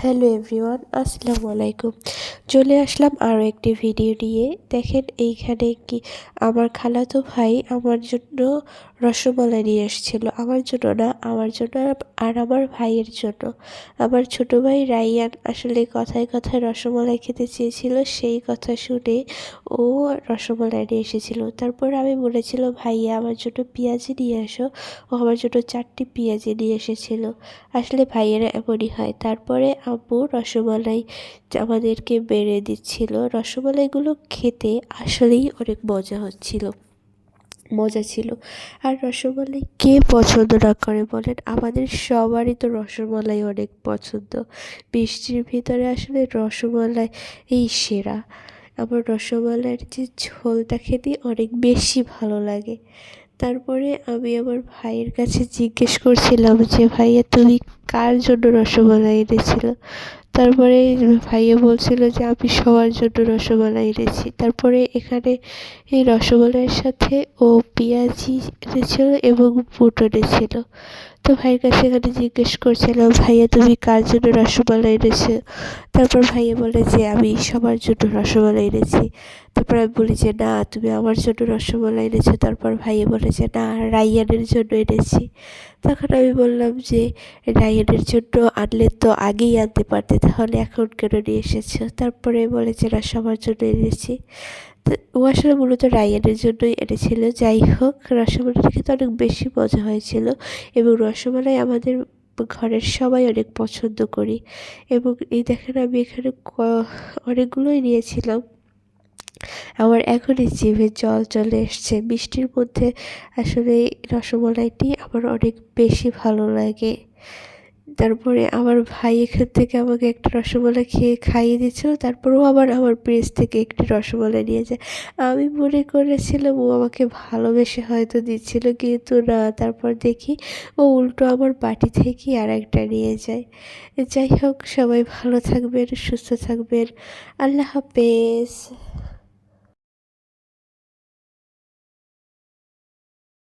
Hello everyone, আসসালামু আলাইকুম। চলে আসলাম আরও একটি ভিডিও নিয়ে। দেখেন এইখানে কি আমার খালাতো ভাই আমার জন্য রসমালাই নিয়ে এসেছিল। আমার জন্য না, আমার জন্য আর আমার ভাইয়ের জন্য। আমার ছোটো ভাই রাইয়ান আসলে কথায় কথায় রসমালাই খেতে চেয়েছিল, সেই কথা শুনে ও রসমালাই নিয়ে এসেছিল। তারপর আমি বলেছিল ভাইয়া আমার জন্য পেঁয়াজি নিয়ে আসো, ও আমার জন্য 4টি পেঁয়াজি নিয়ে এসেছিল। আসলে ভাইয়েরা এমনই হয়। তারপরে আব্বু রসমালাই আমাদেরকে বেড়ে দিচ্ছিল। রসমালাইগুলো খেতে আসলেই অনেক মজা ছিল। আর রসমালাই কে পছন্দ না করে বলেন? আমাদের সবারই তো রসমালাই অনেক পছন্দ। বৃষ্টির ভিতরে আসলে রসমালাই এই সেরা। আমার রসমালাইয়ের যে ঝোলটা খেতে অনেক বেশি ভালো লাগে। তারপরে আমি আমার ভাইয়ের কাছে জিজ্ঞেস করছিলাম যে ভাইয়া তুমি কার জন্য রসমালাই এনেছিল? তারপরে ভাইয়া বলছিল যে আমি সবার জন্য রসমালাই এনেছি। তারপরে এখানে এই রসমালাইয়ের সাথে ও পেঁয়াজি এনেছিল এবং বুট এনেছিল। তো ভাইয়ের কাছে এখানে জিজ্ঞেস করছিলাম ভাইয়া তুমি কার জন্য রসমালাই এনেছো? তারপর ভাইয়া বলে যে আমি সবার জন্য রসমালাই এনেছি। তারপর আমি বলি যে না, তুমি আমার জন্য রসমালাই এনেছো। তারপর ভাইয়া বলে যে না, রাইয়ানের জন্য এনেছি। তখন আমি বললাম যে রাইয়ানের জন্য আনলে তো আগেই আনতে পারতে, তাহলে এখন কেন নিয়ে এসেছো? তারপরে বলে যে না, সবার জন্য এনেছি। তো ও আসলে মূলত রাইয়ানের জন্যই এনেছিল। যাই হোক, রসমালাইটা খেতে অনেক বেশি মজা হয়েছিল এবং রসমালাই আমাদের ঘরের সবাই অনেক পছন্দ করি। এবং এই দেখেন আমি এখানে অনেকগুলোই নিয়েছিলাম। আমার এখনই জিভে জল চলে এসছে। বৃষ্টির মধ্যে আসলে রসমালাইটি আমার অনেক বেশি ভালো লাগে। তারপরে আমার ভাই এখান থেকে আমাকে একটা রসমালাই খাইয়ে দিচ্ছিল। তারপরেও আবার আমার প্রেস থেকে একটি রসমালাই নিয়ে যায়। আমি মনে করেছিলাম ও আমাকে ভালোবেসে হয়তো দিচ্ছিল, কিন্তু না। তারপর দেখি ও উল্টো আমার বাটি থেকেই আরেকটা নিয়ে যায়। যাই হোক, সবাই ভালো থাকবেন, সুস্থ থাকবেন। আল্লাহ হাফেজ।